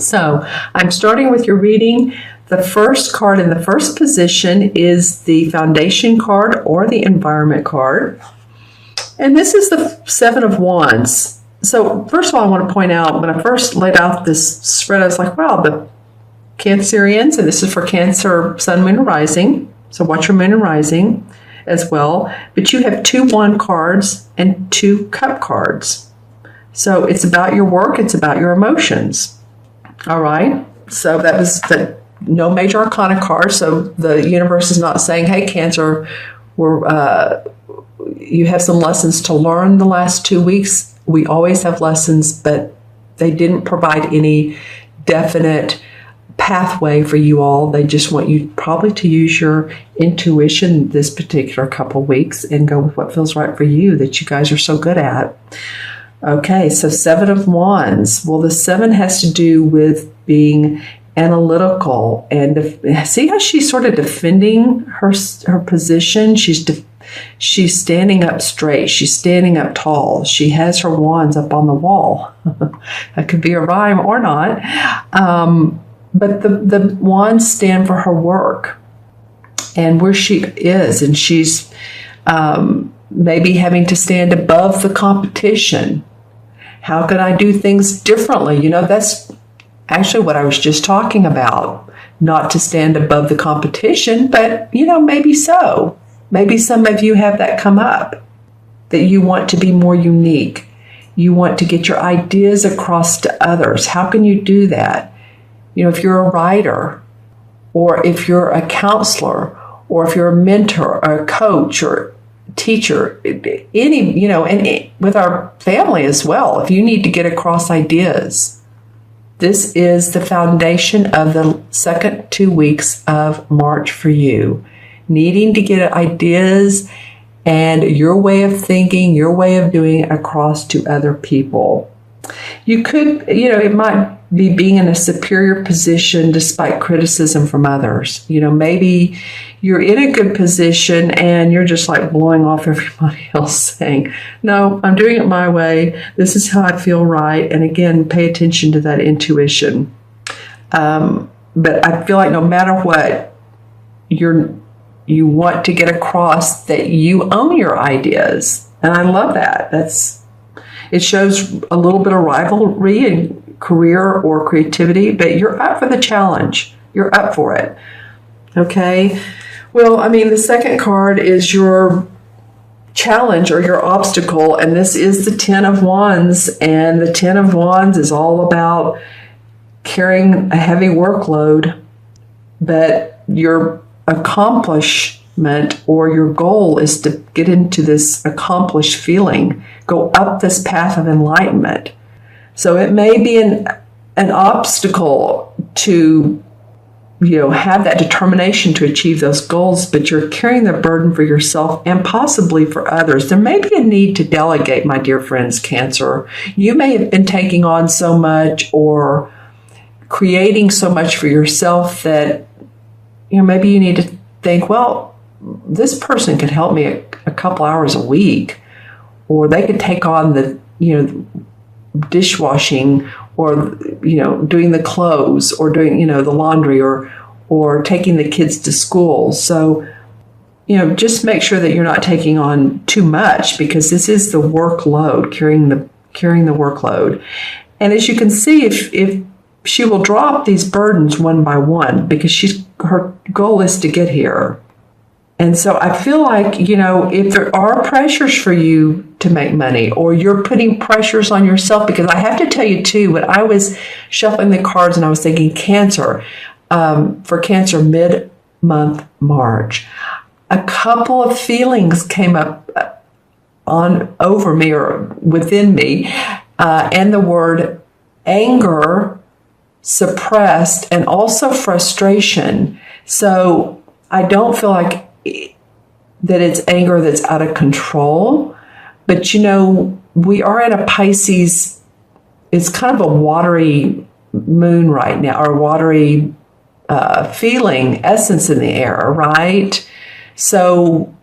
So I'm starting with your reading. The first card in the first position is the Foundation card or the Environment card. And this is the Seven of Wands. So first of all, I want to point out, when I first laid out this spread, I was like, wow, the Cancerians, and this is for Cancer, Sun, Moon, and Rising. So watch your Moon and Rising as well. But you have 2 Wand cards and 2 Cup cards. So it's about your work. It's about your emotions. All right. So that was the no major arcana card. So the universe is not saying, hey, Cancer, you have some lessons to learn the last 2 weeks. We always have lessons, but they didn't provide any definite pathway for you all. They just want you probably to use your intuition this particular couple weeks and go with what feels right for you, that you guys are so good at. Okay, so Seven of Wands. Well, the 7 has to do with being analytical, and see how she's sort of defending her position. She's standing up straight. She's standing up tall. She has her wands up on the wall. That could be a rhyme or not. But the wands stand for her work and where she is, and she's maybe having to stand above the competition. How can I do things differently? That's actually what I was just talking about. Not to stand above the competition, but, maybe so. Maybe some of you have that come up, that you want to be more unique. You want to get your ideas across to others. How can you do that? If you're a writer, or if you're a counselor, or if you're a mentor, or a coach, or teacher, and with our family as well, if you need to get across ideas, this is the foundation of the second 2 weeks of March for you. Needing to get ideas and your way of thinking, your way of doing it across to other people. You could, it might be being in a superior position despite criticism from others. Maybe you're in a good position and you're just like blowing off everybody else, saying, no, I'm doing it my way. This is how I feel right. And again, pay attention to that intuition. But I feel like no matter what, you want to get across that you own your ideas. And I love that. It shows a little bit of rivalry in career or creativity, but you're up for the challenge. You're up for it. Okay. Well, the second card is your challenge or your obstacle, and this is the Ten of Wands. And the Ten of Wands is all about carrying a heavy workload, but your accomplishment or your goal is to get into this accomplished feeling, go up this path of enlightenment. So it may be an obstacle to, have that determination to achieve those goals, but you're carrying the burden for yourself and possibly for others. There may be a need to delegate, my dear friends, Cancer. You may have been taking on so much or creating so much for yourself that, maybe you need to think, well, this person could help me a couple hours a week, or they could take on the, dishwashing, or, doing the clothes, or doing, the laundry, or taking the kids to school. So, just make sure that you're not taking on too much, because this is the workload, carrying the workload. And as you can see, if she will drop these burdens one by one, because her goal is to get here. And so I feel like, if there are pressures for you to make money, or you're putting pressures on yourself, because I have to tell you too, when I was shuffling the cards and I was thinking Cancer, for Cancer mid-month March, a couple of feelings came up over me or within me, and the word anger, suppressed, and also frustration. So I don't feel like that it's anger that's out of control, but we are in a Pisces. It's kind of a watery moon right now, or watery feeling, essence in the air, right? So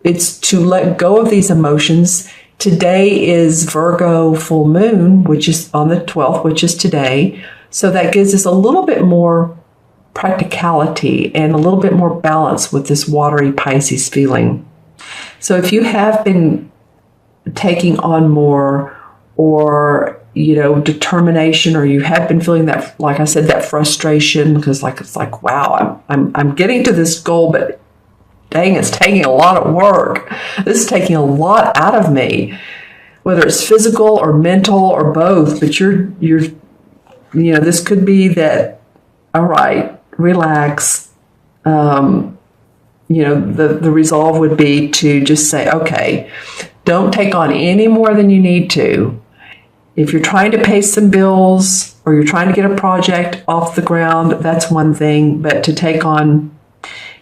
it's to let go of these emotions. Today is Virgo full moon, which is on the 12th, which is today. So that gives us a little bit more practicality and a little bit more balance with this watery Pisces feeling. So if you have been taking on more, or determination, or you have been feeling that, like I said, that frustration, because it's like, wow, I'm getting to this goal, but dang, it's taking a lot of work. This is taking a lot out of me, whether it's physical or mental or both. But this could be that. All right, relax. The resolve would be to just say, okay, don't take on any more than you need to. If you're trying to pay some bills or you're trying to get a project off the ground, that's one thing. But to take on,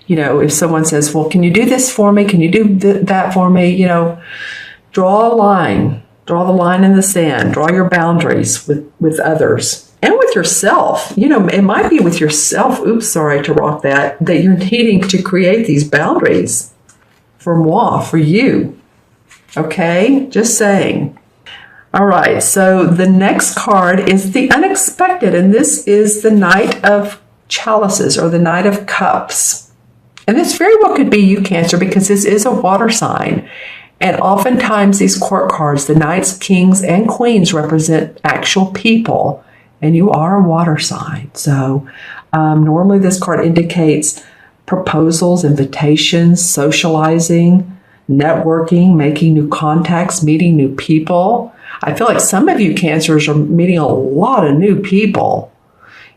if someone says, well, can you do this for me? Can you do that for me? Draw a line. Draw the line in the sand. Draw your boundaries with others and with yourself. It might be with yourself. Oops, sorry to rock that you're needing to create these boundaries for moi, for you. Okay? Just saying. All right, so the next card is the unexpected, and this is the Knight of Chalices, or the Knight of Cups. And this very well could be you, Cancer, because this is a water sign. And oftentimes these court cards, the knights, kings, and queens, represent actual people, and you are a water sign. So normally this card indicates proposals, invitations, socializing, networking, making new contacts, meeting new people. I feel like some of you Cancers are meeting a lot of new people,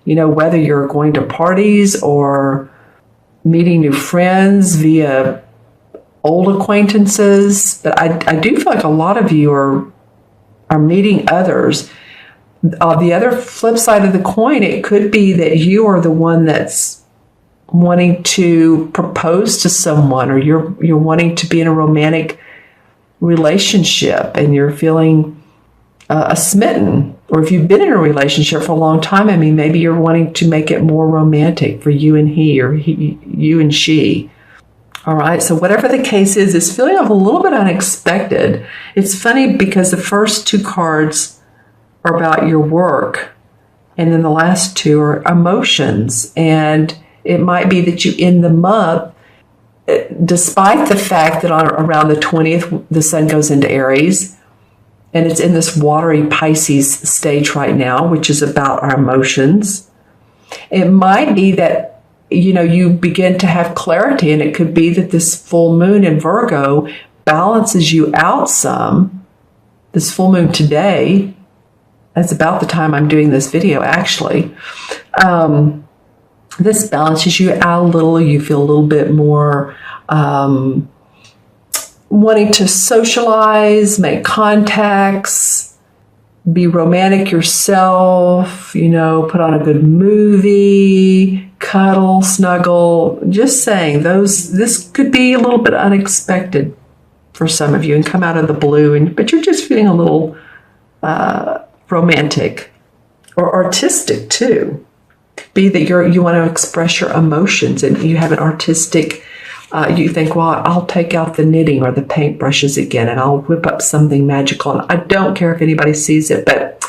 whether you're going to parties or meeting new friends via old acquaintances. But I do feel like a lot of you are meeting others. The other flip side of the coin, it could be that you are the one that's wanting to propose to someone, or you're wanting to be in a romantic relationship and you're feeling smitten. Or if you've been in a relationship for a long time, maybe you're wanting to make it more romantic for you and he, or you and she. All right, so whatever the case is, it's feeling a little bit unexpected. It's funny because the first two cards are about your work, and then the last two are emotions. And it might be that you end the month, despite the fact that around the 20th, the sun goes into Aries, and it's in this watery Pisces stage right now, which is about our emotions. It might be that, you begin to have clarity, and it could be that this full moon in Virgo balances you out some. This full moon today, that's about the time I'm doing this video, actually. This balances you out a little. You feel a little bit more wanting to socialize, make contacts, be romantic yourself, put on a good movie, cuddle, snuggle. Just saying, this could be a little bit unexpected for some of you and come out of the blue, but you're just feeling a little romantic or artistic too. Be that you want to express your emotions and you have an artistic, you think, well, I'll take out the knitting or the paintbrushes again and I'll whip up something magical. And I don't care if anybody sees it, but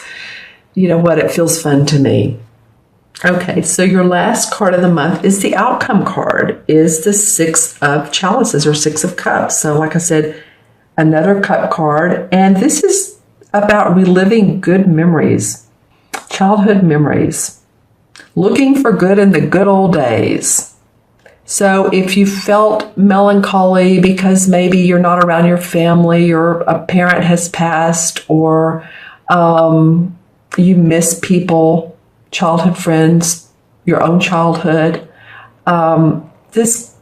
you know what? It feels fun to me. Okay, so your last card of the month is the outcome card, is the Six of Chalices, or Six of Cups. So like I said, another cup card. And this is about reliving good memories, childhood memories, looking for good in the good old days. So if you felt melancholy because maybe you're not around your family, or a parent has passed, or you miss people, childhood friends, your own childhood, this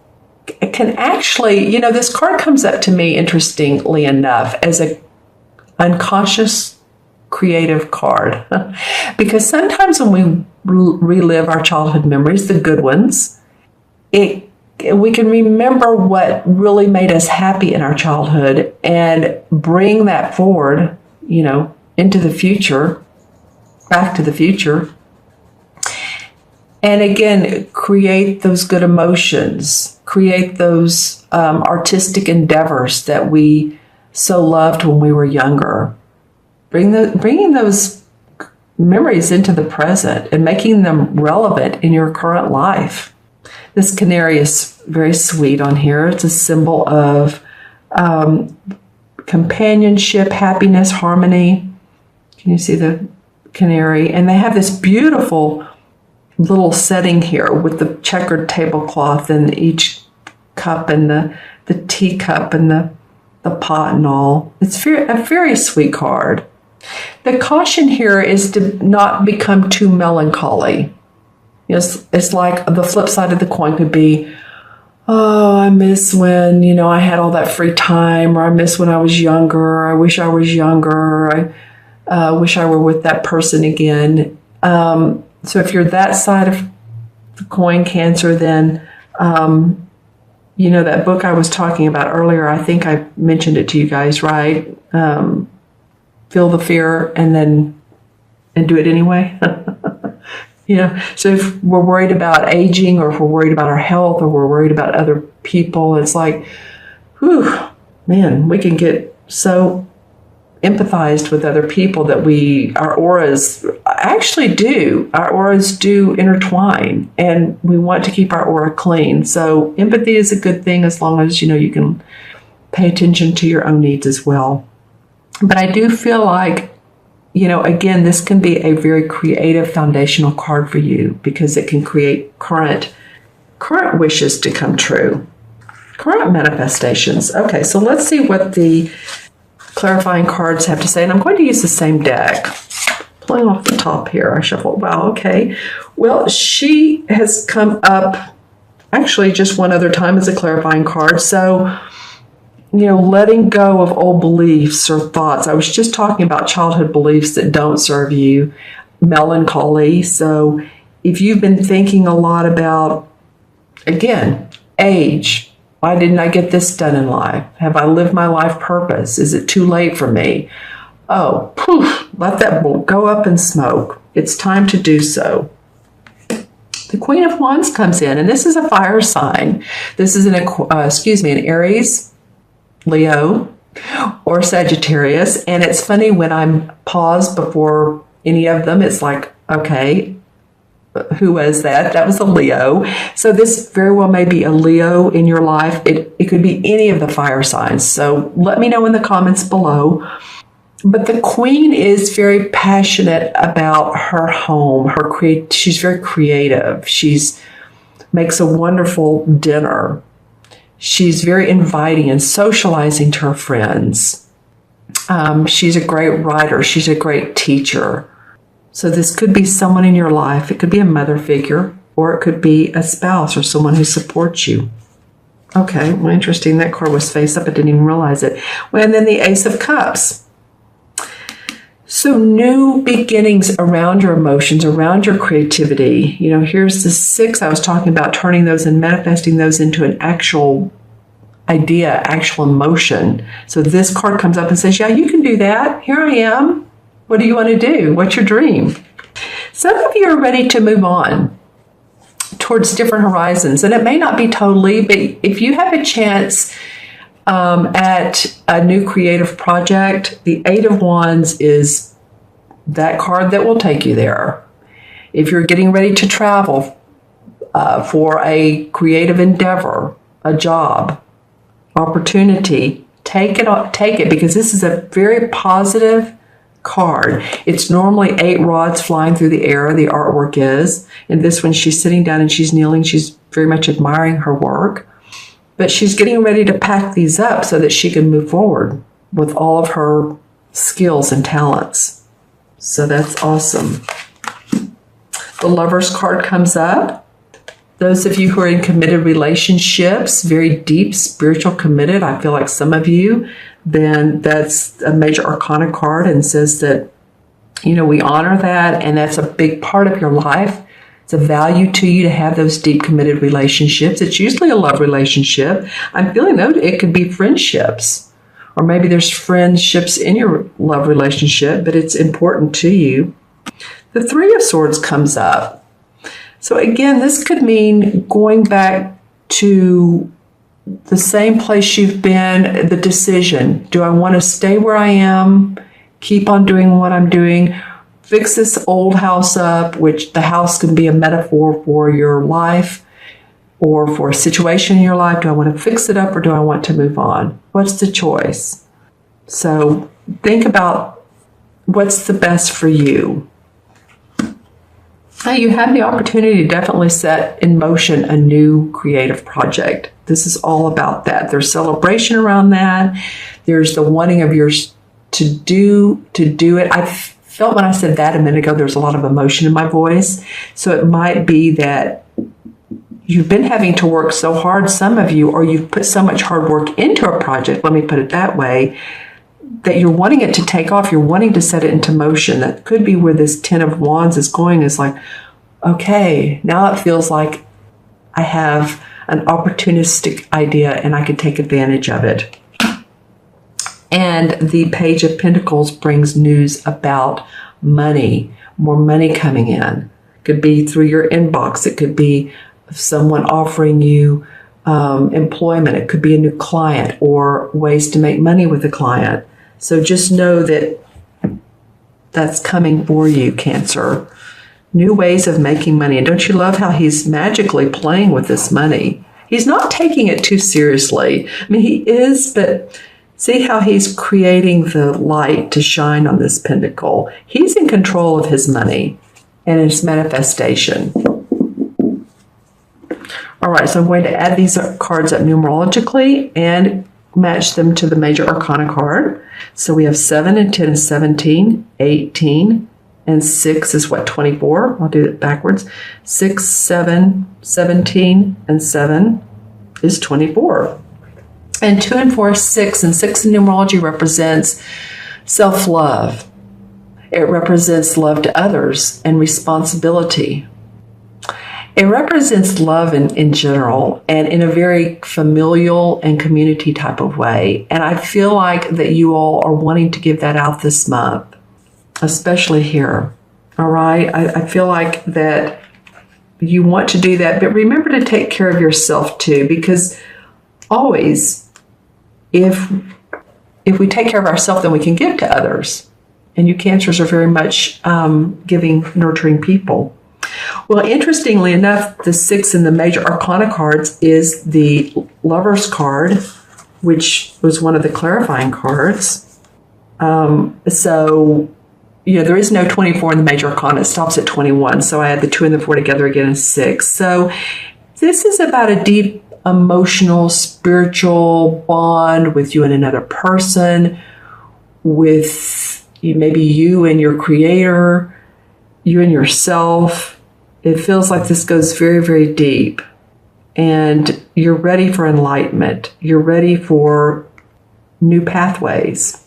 can actually, this card comes up to me, interestingly enough, as a unconscious creative card. Because sometimes when we relive our childhood memories, the good ones, we can remember what really made us happy in our childhood and bring that forward, into the future, back to the future. And again, create those good emotions, create those artistic endeavors that we so loved when we were younger. Bringing those memories into the present and making them relevant in your current life. This canary is very sweet on here. It's a symbol of companionship, happiness, harmony. Can you see the canary? And they have this beautiful little setting here with the checkered tablecloth and each cup and the teacup and the pot and all. It's a very sweet card. The caution here is to not become too melancholy. It's like the flip side of the coin could be, oh, I miss when, I had all that free time, or I miss when I was younger, or I wish I was younger, I wish I were with that person again. So if you're that side of the coin, Cancer, then, that book I was talking about earlier, I think I mentioned it to you guys, right? Feel the fear and do it anyway. So if we're worried about aging, or if we're worried about our health, or we're worried about other people, it's like, whew, man, we can get so empathized with other people that our auras do intertwine, and we want to keep our aura clean. So empathy is a good thing as long as, you can pay attention to your own needs as well. But I do feel like, again, this can be a very creative foundational card for you, because it can create current wishes to come true, current manifestations. Okay, so let's see what the clarifying cards have to say. And I'm going to use the same deck. Pulling off the top here, I shuffled. Wow, okay. Well, she has come up actually just one other time as a clarifying card. So, letting go of old beliefs or thoughts. I was just talking about childhood beliefs that don't serve you. Melancholy. So if you've been thinking a lot about, again, age, why didn't I get this done in life? Have I lived my life purpose? Is it too late for me? Oh, poof, let that go up in smoke. It's time to do so. The Queen of Wands comes in, and this is a fire sign. This is an Aries, Leo, or Sagittarius. And it's funny, when I'm paused before any of them, it's like, okay, who was that? That was a Leo. So this very well may be a Leo in your life. It could be any of the fire signs. So let me know in the comments below. But the Queen is very passionate about her home. She's very creative. Makes a wonderful dinner. She's very inviting and socializing to her friends. She's a great writer. She's a great teacher. So this could be someone in your life. It could be a mother figure, or it could be a spouse or someone who supports you. Okay, well, interesting. That card was face up. I didn't even realize it. Well, and then the Ace of Cups. So new beginnings around your emotions, around your creativity. Here's the 6 I was talking about, turning those and manifesting those into an actual idea, actual emotion. So this card comes up and says, yeah, you can do that. Here I am. What do you want to do? What's your dream? Some of you are ready to move on towards different horizons. And it may not be totally, but if you have a chance at a new creative project, the 8 of Wands is that card that will take you there. If you're getting ready to travel for a creative endeavor, a job, opportunity, take it, because this is a very positive card. It's normally 8 rods flying through the air, the artwork is. And this one, she's sitting down and she's kneeling. She's very much admiring her work. But she's getting ready to pack these up so that she can move forward with all of her skills and talents. So that's awesome. The Lover's card comes up. Those of you who are in committed relationships, very deep, spiritual, committed, I feel like some of you, then that's a major arcana card and says that, we honor that, and that's a big part of your life. It's a value to you to have those deep, committed relationships. It's usually a love relationship. I'm feeling though it could be friendships, or maybe there's friendships in your love relationship, but it's important to you. The 3 of Swords comes up. So again, this could mean going back to the same place you've been, the decision. Do I want to stay where I am, keep on doing what I'm doing, fix this old house up, which the house can be a metaphor for your life or for a situation in your life. Do I want to fix it up or do I want to move on? What's the choice? So think about what's the best for you. Now you have the opportunity to definitely set in motion a new creative project. This is all about that. There's celebration around that. There's the wanting of yours to do it. I felt when I said that a minute ago, there's a lot of emotion in my voice. So it might be that you've been having to work so hard, some of you, or you've put so much hard work into a project, let me put it that way, that you're wanting it to take off. You're wanting to set it into motion. That could be where this Ten of Wands is going, is like, okay, now it feels like I have an opportunistic idea and I can take advantage of it. And the Page of Pentacles brings news about money, more money coming in. It could be through your inbox. It could be someone offering you employment. It could be a new client or ways to make money with a client. So just know that that's coming for you, Cancer. New ways of making money. And don't you love how he's magically playing with this money? He's not taking it too seriously. I mean, he is, but see how he's creating the light to shine on this pentacle. He's in control of his money and its manifestation. All right, so I'm going to add these cards up numerologically and match them to the major arcana card. So we have 7 and 10 is 17, 18, and 6 is what, 24? I'll do it backwards. 6, 7, 17, and 7 is 24. And 2 and 4 is 6, and 6 in numerology represents self-love. It represents love to others and responsibility. It represents love in general and in a very familial and community type of way. And I feel like that you all are wanting to give that out this month, especially here. All right. I feel like that you want to do that, but remember to take care of yourself too, because always if we take care of ourselves, then we can give to others. And you Cancers are very much giving, nurturing people. Well, interestingly enough, the 6 in the major arcana cards is the Lover's card, which was one of the clarifying cards. So, you know, there is no 24 in the major arcana. It stops at 21. So I add the 2 and the 4 together again is 6. So this is about a deep emotional, spiritual bond with you and another person, with maybe you and your creator, you and yourself. It feels like this goes very, very deep, and you're ready for enlightenment. You're ready for new pathways.